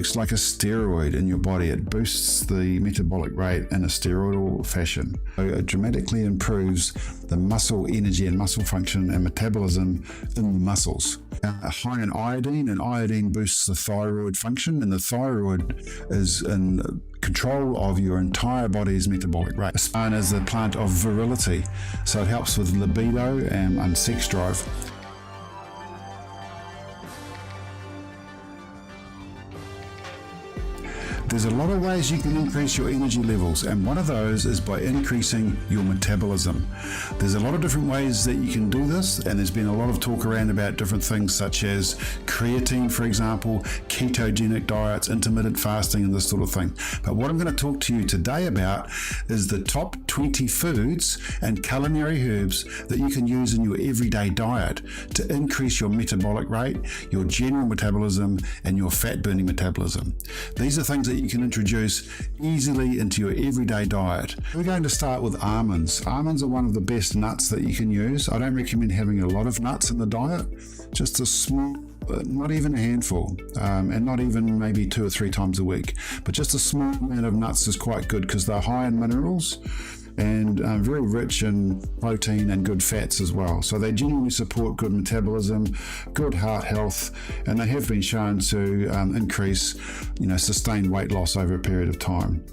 works like a steroid in your body. It boosts the metabolic rate in a steroidal fashion. So it dramatically improves the muscle energy and muscle function and metabolism in the muscles. High in iodine, and iodine boosts the thyroid function, and the thyroid is in control of your entire body's metabolic rate. It's known as the plant of virility, so it helps with libido and sex drive. There's a lot of ways you can increase your energy levels, and one of those is by increasing your metabolism. There's a lot of different ways that you can do this, and there's been a lot of talk around about different things such as creatine, for example, ketogenic diets, intermittent fasting, and this sort of thing. But what I'm going to talk to you today about is the top 20 foods and culinary herbs that you can use in your everyday diet to increase your metabolic rate, your general metabolism, and your fat-burning metabolism. These are things that you can introduce easily into your everyday diet. We're going to start with almonds. Almonds are one of the best nuts that you can use. I don't recommend having a lot of nuts in the diet, just a small, not even a handful, and not even maybe 2 or 3 times a week, but just a small amount of nuts is quite good because they're high in minerals and very rich in protein and good fats as well. So they genuinely support good metabolism, good heart health, and they have been shown to increase, sustained weight loss over a period of time.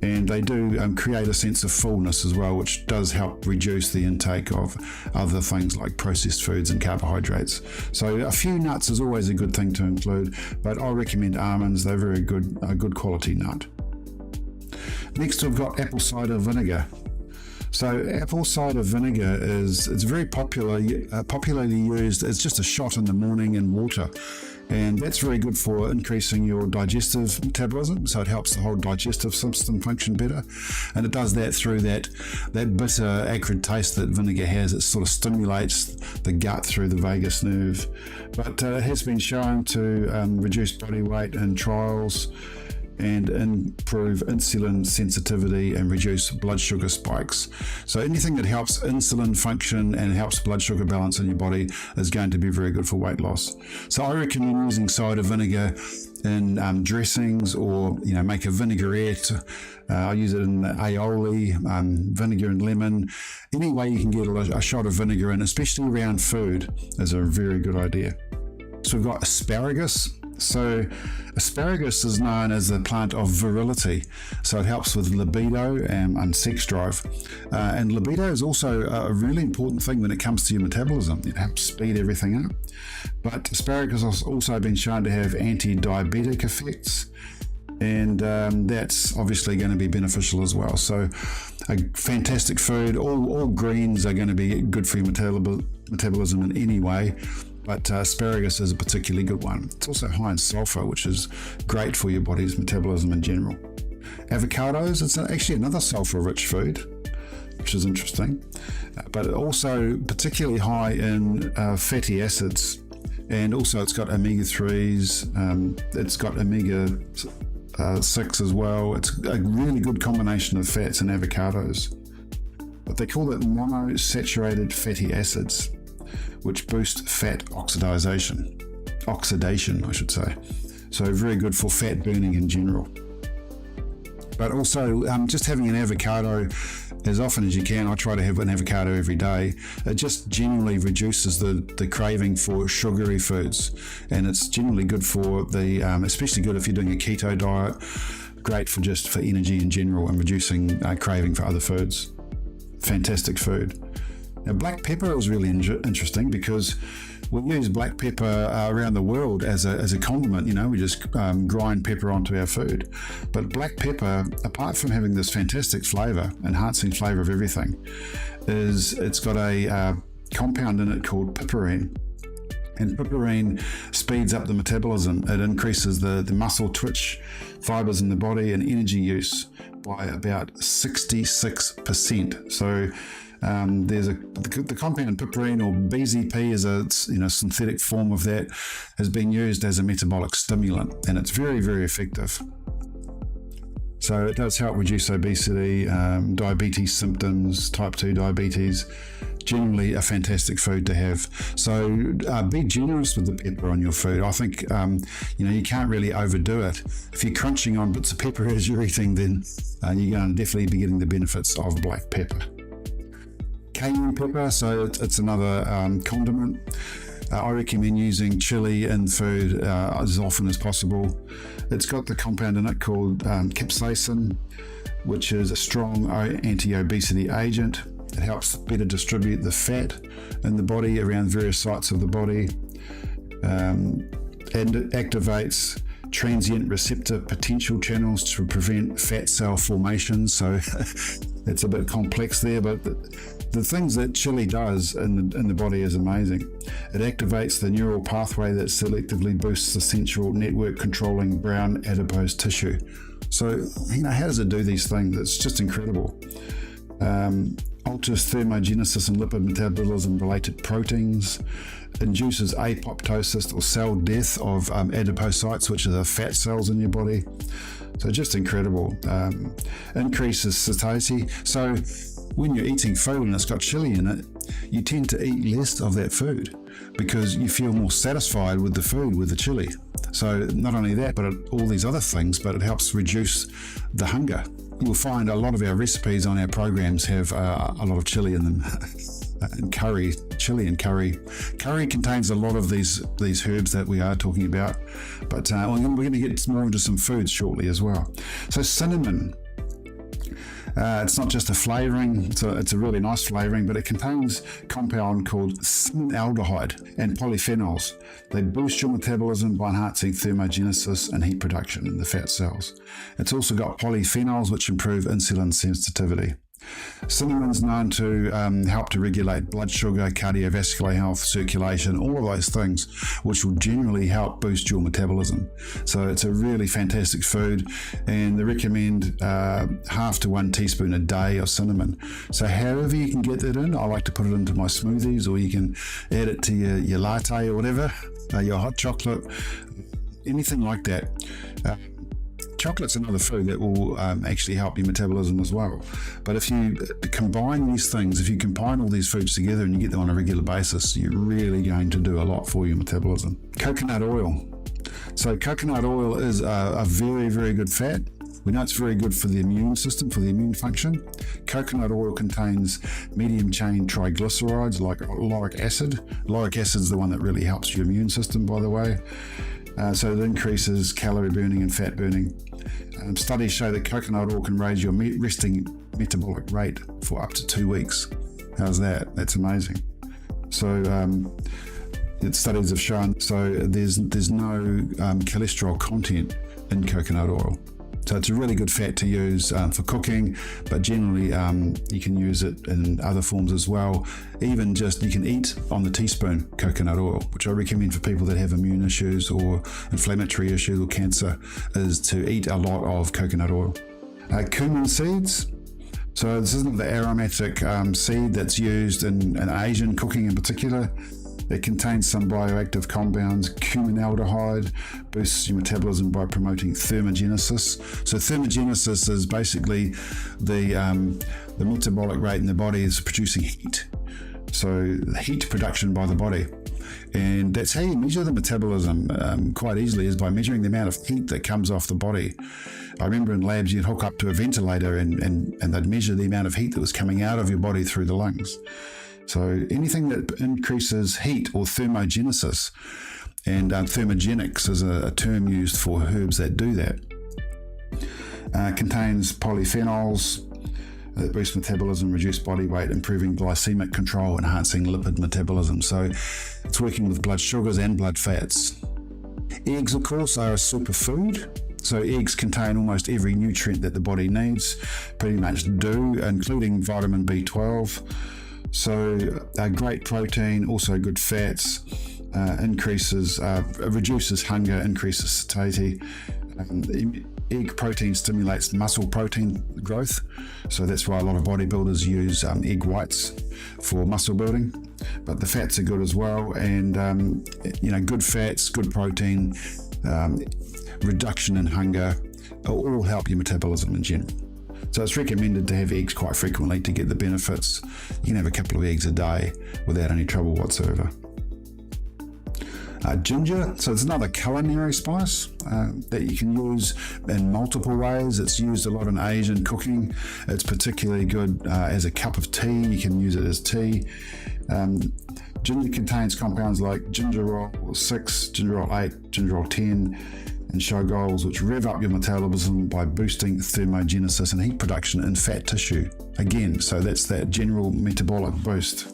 And they do create a sense of fullness as well, which does help reduce the intake of other things like processed foods and carbohydrates. So a few nuts is always a good thing to include, but I recommend almonds. They're very good, a good quality nut. Next, we've got apple cider vinegar. So apple cider vinegar it's very popularly used as just a shot in the morning in water. And that's very good for increasing your digestive metabolism, so it helps the whole digestive system function better. And it does that through that bitter, acrid taste that vinegar has. It sort of stimulates the gut through the vagus nerve. But it has been shown to reduce body weight in trials and improve insulin sensitivity and reduce blood sugar spikes. So anything that helps insulin function and helps blood sugar balance in your body is going to be very good for weight loss. So I recommend using cider vinegar in dressings, or make a vinaigrette. I use it in aioli, vinegar and lemon. Any way you can get a shot of vinegar in, especially around food, is a very good idea. So we've got asparagus. So asparagus is known as the plant of virility, so it helps with libido and sex drive. And libido is also a really important thing when it comes to your metabolism. It helps speed everything up. But asparagus has also been shown to have anti-diabetic effects, and that's obviously going to be beneficial as well. So a fantastic food. All greens are going to be good for your metabolism in any way. But asparagus is a particularly good one. It's also high in sulfur, which is great for your body's metabolism in general. Avocados, it's actually another sulfur-rich food, which is interesting. But also particularly high in fatty acids. And also it's got omega-3s, it's got omega-6 as well. It's a really good combination of fats in avocados. But they call it monosaturated fatty acids, which boost fat oxidation, I should say. So very good for fat burning in general. But also just having an avocado as often as you can. I try to have an avocado every day. It just genuinely reduces the craving for sugary foods, and it's generally good for the, especially good if you're doing a keto diet. Great for energy in general and reducing craving for other foods. Fantastic food. Now, black pepper is really interesting because we use black pepper around the world as a condiment. We just grind pepper onto our food. But black pepper, apart from having this fantastic flavor, enhancing flavor of everything, it's got a compound in it called piperine. And piperine speeds up the metabolism. It increases the muscle twitch fibers in the body and energy use by about 66%. So there's the compound piperine, or BZP, is a synthetic form of that, has been used as a metabolic stimulant, and it's very, very effective. So it does help reduce obesity, diabetes symptoms, type 2 diabetes, generally a fantastic food to have. So be generous with the pepper on your food. I think, you can't really overdo it. If you're crunching on bits of pepper as you're eating, then you're going to definitely be getting the benefits of black pepper. Cayenne pepper, so it's another condiment. I recommend using chili in food as often as possible. It's got the compound in it called capsaicin, which is a strong anti-obesity agent. It helps better distribute the fat in the body around various sites of the body, and it activates transient receptor potential channels to prevent fat cell formation. So it's a bit complex there, but the things that chili does in the body is amazing. It activates the neural pathway that selectively boosts the central network controlling brown adipose tissue. So, how does it do these things? It's just incredible. Alters thermogenesis and lipid metabolism related proteins, induces apoptosis or cell death of adipocytes, which are the fat cells in your body. So just incredible. Increases satiety. So when you're eating food and it's got chili in it, you tend to eat less of that food because you feel more satisfied with the food with the chili. So not only that, but all these other things, but it helps reduce the hunger. You'll find a lot of our recipes on our programs have a lot of chili in them. And chili and curry. Curry contains a lot of these herbs that we are talking about, but we're going to get more into some foods shortly as well. So cinnamon. It's not just a flavouring, it's a really nice flavouring, but it contains a compound called cinnaldehyde and polyphenols. They boost your metabolism by enhancing thermogenesis and heat production in the fat cells. It's also got polyphenols which improve insulin sensitivity. Cinnamon's known to help to regulate blood sugar, cardiovascular health, circulation, all of those things, which will generally help boost your metabolism. So it's a really fantastic food, and they recommend half to 1 teaspoon a day of cinnamon. So however you can get that in, I like to put it into my smoothies, or you can add it to your latte or whatever, your hot chocolate, anything like that. Chocolate's another food that will actually help your metabolism as well. But if you combine these things, if you combine all these foods together and you get them on a regular basis, you're really going to do a lot for your metabolism. Coconut oil. So coconut oil is a very, very good fat. We know it's very good for the immune system, for the immune function. Coconut oil contains medium-chain triglycerides like lauric acid. Lauric acid is the one that really helps your immune system, by the way. So it increases calorie burning and fat burning. Studies show that coconut oil can raise your resting metabolic rate for up to 2 weeks. How's that? That's amazing. So studies have shown, so there's no cholesterol content in coconut oil. So it's a really good fat to use for cooking, but generally you can use it in other forms as well. Even just you can eat on the teaspoon coconut oil, which I recommend for people that have immune issues or inflammatory issues or cancer, is to eat a lot of coconut oil. Cumin seeds. So this isn't the aromatic seed that's used in Asian cooking in particular. It contains some bioactive compounds. Cuminaldehyde boosts your metabolism by promoting thermogenesis. So thermogenesis is basically the metabolic rate in the body is producing heat. So the heat production by the body. And that's how you measure the metabolism quite easily, is by measuring the amount of heat that comes off the body. I remember in labs you'd hook up to a ventilator and they'd measure the amount of heat that was coming out of your body through the lungs. So anything that increases heat or thermogenesis, and thermogenics is a term used for herbs that do that, contains polyphenols that boost metabolism, reduce body weight, improving glycemic control, enhancing lipid metabolism. So it's working with blood sugars and blood fats. Eggs, of course, are a superfood. So eggs contain almost every nutrient that the body needs, pretty much do, including vitamin B12. So great protein, also good fats, reduces hunger, increases satiety. Egg protein stimulates muscle protein growth, so that's why a lot of bodybuilders use egg whites for muscle building. But the fats are good as well, and good fats, good protein, reduction in hunger, all help your metabolism in general. So it's recommended to have eggs quite frequently to get the benefits. You can have a couple of eggs a day without any trouble whatsoever. Ginger, so it's another culinary spice that you can use in multiple ways. It's used a lot in Asian cooking. It's particularly good as a cup of tea. You can use it as tea. Ginger contains compounds like gingerol 6, gingerol 8, gingerol 10, and shogols, which rev up your metabolism by boosting thermogenesis and heat production in fat tissue. Again, so that's that general metabolic boost.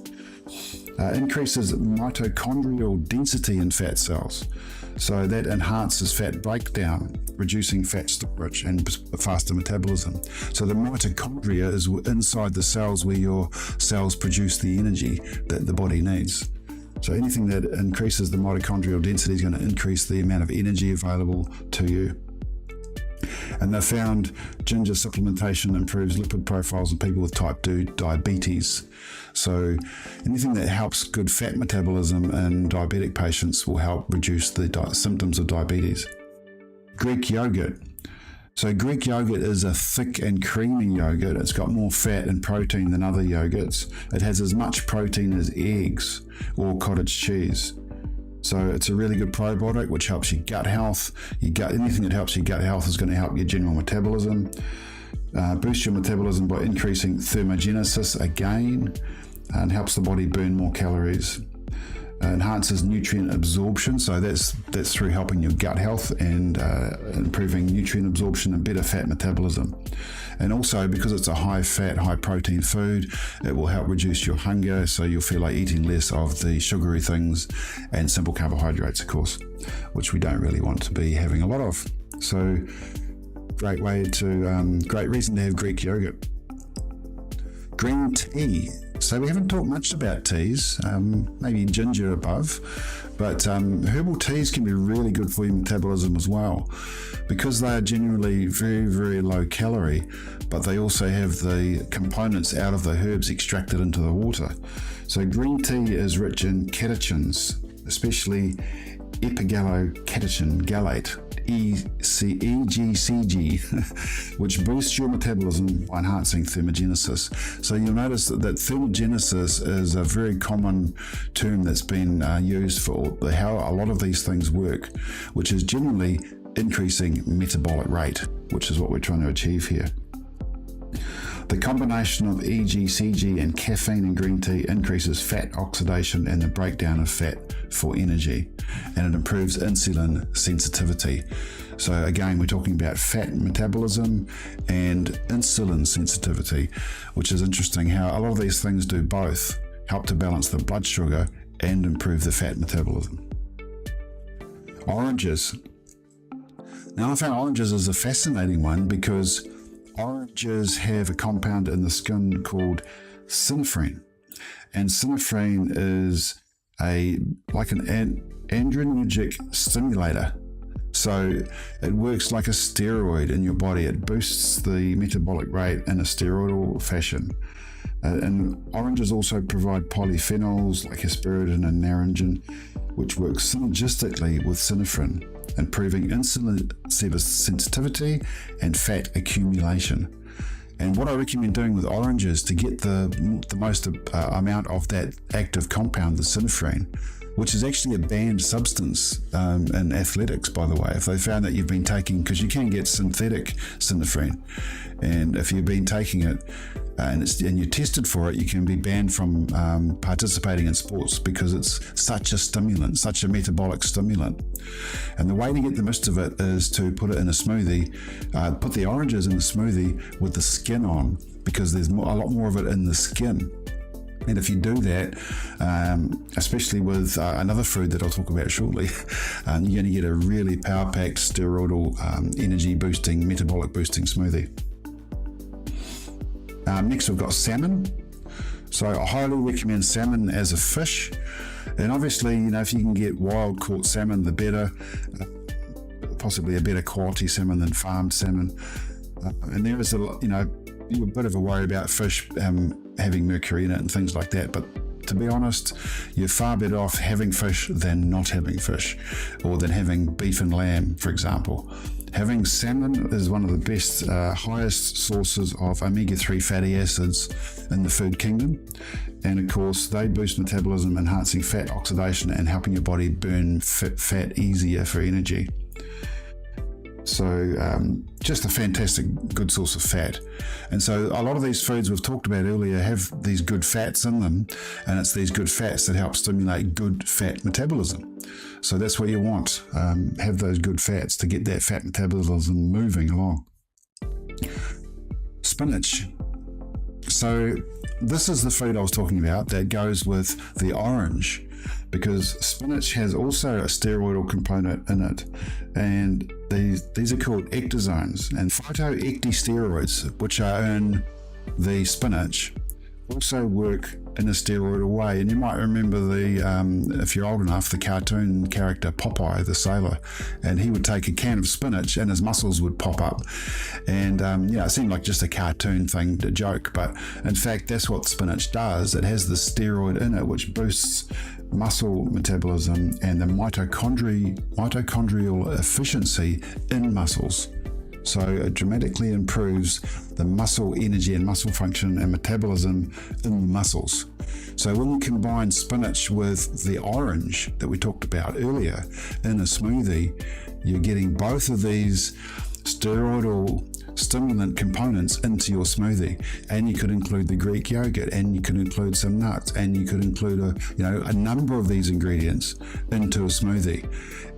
Increases mitochondrial density in fat cells, so that enhances fat breakdown, reducing fat storage and faster metabolism. So the mitochondria is inside the cells where your cells produce the energy that the body needs. So anything that increases the mitochondrial density is going to increase the amount of energy available to you. And they found ginger supplementation improves lipid profiles in people with type 2 diabetes. So anything that helps good fat metabolism in diabetic patients will help reduce the symptoms of diabetes. Greek yogurt. So Greek yogurt is a thick and creamy yogurt. It's got more fat and protein than other yogurts. It has as much protein as eggs or cottage cheese. So it's a really good probiotic which helps your gut health. Anything that helps your gut health is going to help your general metabolism. Boost your metabolism by increasing thermogenesis again, and helps the body burn more calories. Enhances nutrient absorption, so that's through helping your gut health and improving nutrient absorption and better fat metabolism. And also, because it's a high fat, high protein food, it will help reduce your hunger, so you'll feel like eating less of the sugary things and simple carbohydrates, of course, which we don't really want to be having a lot of. So great reason to have Greek yogurt. Green tea. So we haven't talked much about teas, maybe ginger above, but herbal teas can be really good for your metabolism as well, because they are generally very, very low calorie, but they also have the components out of the herbs extracted into the water. So green tea is rich in catechins, especially epigallocatechin gallate, EGCG, which boosts your metabolism by enhancing thermogenesis. So you'll notice that thermogenesis is a very common term that's been used for how a lot of these things work, which is generally increasing metabolic rate, which is what we're trying to achieve here. The combination of EGCG and caffeine in green tea increases fat oxidation and the breakdown of fat for energy, and it improves insulin sensitivity. So again, we're talking about fat metabolism and insulin sensitivity, which is interesting how a lot of these things do both, help to balance the blood sugar and improve the fat metabolism. Oranges. Now, I found oranges is a fascinating one because oranges have a compound in the skin called synephrine, and synephrine is like an adrenergic stimulator. So it works like a steroid in your body. It boosts the metabolic rate in a steroidal fashion. And oranges also provide polyphenols like hesperidin and naringin, which work synergistically with synephrine, improving insulin sensitivity and fat accumulation. And what I recommend doing with oranges to get the most amount of that active compound, the synephrine, which is actually a banned substance in athletics, by the way. If they found that you've been taking, because you can get synthetic synephrine, and if you've been taking it and you're tested for it, you can be banned from participating in sports because it's such a stimulant, such a metabolic stimulant. And the way to get the most of it is to put it in a smoothie, put the oranges in the smoothie with the skin on, because there's a lot more of it in the skin. And if you do that, especially with another food that I'll talk about shortly, you're going to get a really power-packed, steroidal, energy-boosting, metabolic-boosting smoothie. Next, we've got salmon. So I highly recommend salmon as a fish. And obviously, if you can get wild-caught salmon, the better. Possibly a better quality salmon than farmed salmon. And there is you're a bit of a worry about fish having mercury in it and things like that, but to be honest, you're far better off having fish than not having fish, or than having beef and lamb, for example. Having salmon is one of the best, highest sources of omega-3 fatty acids in the food kingdom. And of course, they boost metabolism, enhancing fat oxidation and helping your body burn fat easier for energy. So just a fantastic good source of fat. And so a lot of these foods we've talked about earlier have these good fats in them, and it's these good fats that help stimulate good fat metabolism. So that's what you want, have those good fats to get that fat metabolism moving along. Spinach. So this is the food I was talking about that goes with the orange, because spinach has also a steroidal component in it, and these are called ectozones, and phytoecdysteroids, which are in the spinach, also work in a steroidal way. And you might remember if you're old enough, the cartoon character Popeye the sailor, and he would take a can of spinach and his muscles would pop up. And it seemed like just a cartoon thing to joke, but in fact that's what spinach does. It has the steroid in it which boosts muscle metabolism and the mitochondrial efficiency in muscles. So it dramatically improves the muscle energy and muscle function and metabolism in the muscles. So when you combine spinach with the orange that we talked about earlier in a smoothie, you're getting both of these steroidal stimulant components into your smoothie. And you could include the Greek yogurt, and you could include some nuts, and you could include a number of these ingredients into a smoothie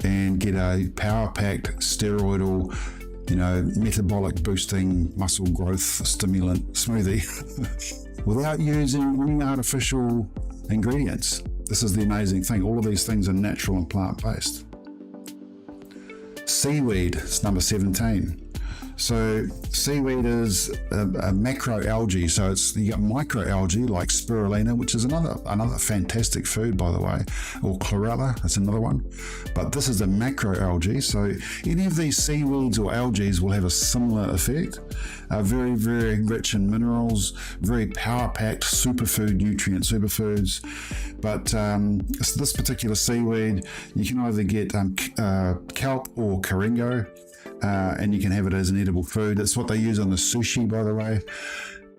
and get a power-packed steroidal metabolic boosting muscle growth stimulant smoothie without using any artificial ingredients. This is the amazing thing. All of these things are natural and plant-based. Seaweed is number 17. So seaweed is a macroalgae. So you got microalgae like spirulina, which is another fantastic food, by the way, or chlorella, that's another one. But this is a macroalgae. So any of these seaweeds or algae will have a similar effect. Very, very rich in minerals, very power-packed superfood superfoods. But this particular seaweed, you can either get kelp or caringo. And you can have it as an edible food. It's what they use on the sushi, by the way.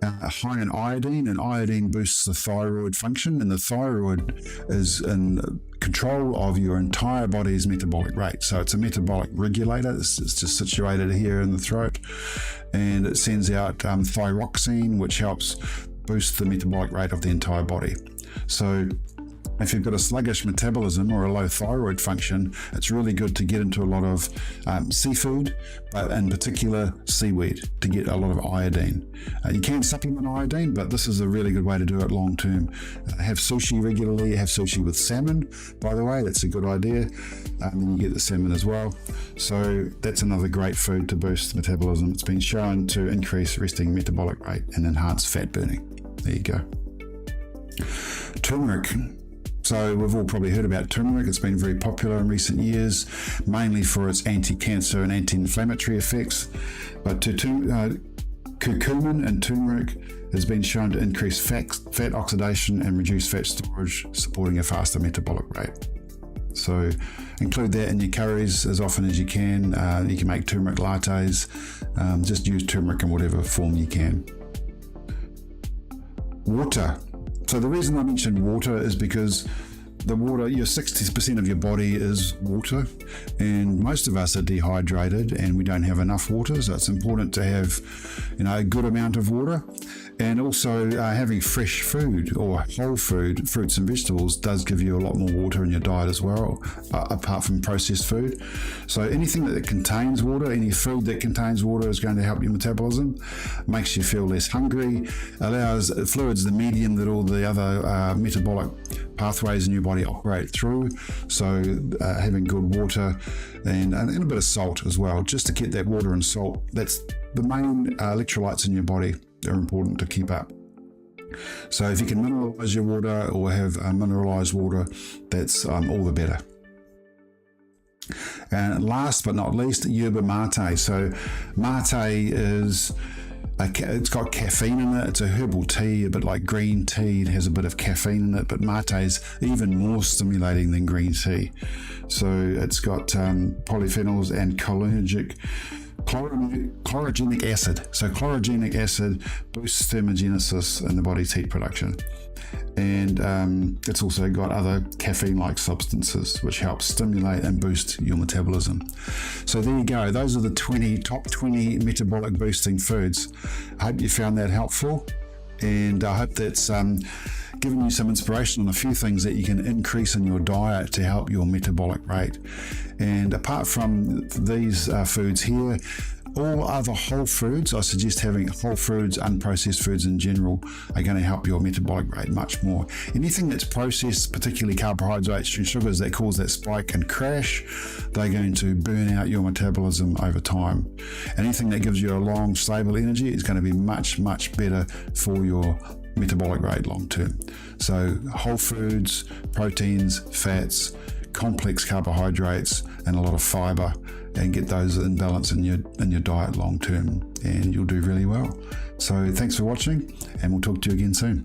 High in iodine, and iodine boosts the thyroid function, and the thyroid is in control of your entire body's metabolic rate. So it's a metabolic regulator. It's just situated here in the throat, and it sends out thyroxine, which helps boost the metabolic rate of the entire body. So if you've got a sluggish metabolism or a low thyroid function, it's really good to get into a lot of seafood, but in particular seaweed, to get a lot of iodine. You can supplement iodine, but this is a really good way to do it long term. Have sushi regularly, have sushi with salmon, by the way, that's a good idea. And then you get the salmon as well. So that's another great food to boost metabolism. It's been shown to increase resting metabolic rate and enhance fat burning. There you go. Turmeric. So we've all probably heard about turmeric. It's been very popular in recent years, mainly for its anti-cancer and anti-inflammatory effects. But curcumin and turmeric has been shown to increase fat oxidation and reduce fat storage, supporting a faster metabolic rate. So include that in your curries as often as you can. You can make turmeric lattes. Just use turmeric in whatever form you can. Water. So the reason I mentioned water is because the water, 60% of your body is water, and most of us are dehydrated and we don't have enough water. So it's important to have, a good amount of water. And also having fresh food or whole food, fruits and vegetables, does give you a lot more water in your diet as well, apart from processed food. So anything that contains water, any food that contains water is going to help your metabolism, makes you feel less hungry, allows fluids the medium that all the other metabolic pathways in your body operate through. So having good water and a bit of salt as well, just to get that water and salt. That's the main electrolytes in your body. They're important to keep up. So if you can mineralize your water or have mineralized water, that's all the better. And last but not least, yerba mate. So mate is It's got caffeine in it. It's a herbal tea, a bit like green tea. It has a bit of caffeine in it, but mate is even more stimulating than green tea. So it's got polyphenols and chlorogenic acid. So chlorogenic acid boosts thermogenesis in the body's heat production. And it's also got other caffeine-like substances which help stimulate and boost your metabolism. So there you go. Those are the top 20 metabolic boosting foods. I hope you found that helpful, and I hope that's given you some inspiration on a few things that you can increase in your diet to help your metabolic rate. And apart from these foods here, all other whole foods, I suggest having whole foods, unprocessed foods in general, are going to help your metabolic rate much more. Anything that's processed, particularly carbohydrates and sugars that cause that spike and crash, they're going to burn out your metabolism over time. Anything that gives you a long, stable energy is going to be much, much better for your metabolic rate long term. So whole foods, proteins, fats, complex carbohydrates, and a lot of fiber, and get those in balance in your diet long term, and you'll do really well. So thanks for watching, and we'll talk to you again soon.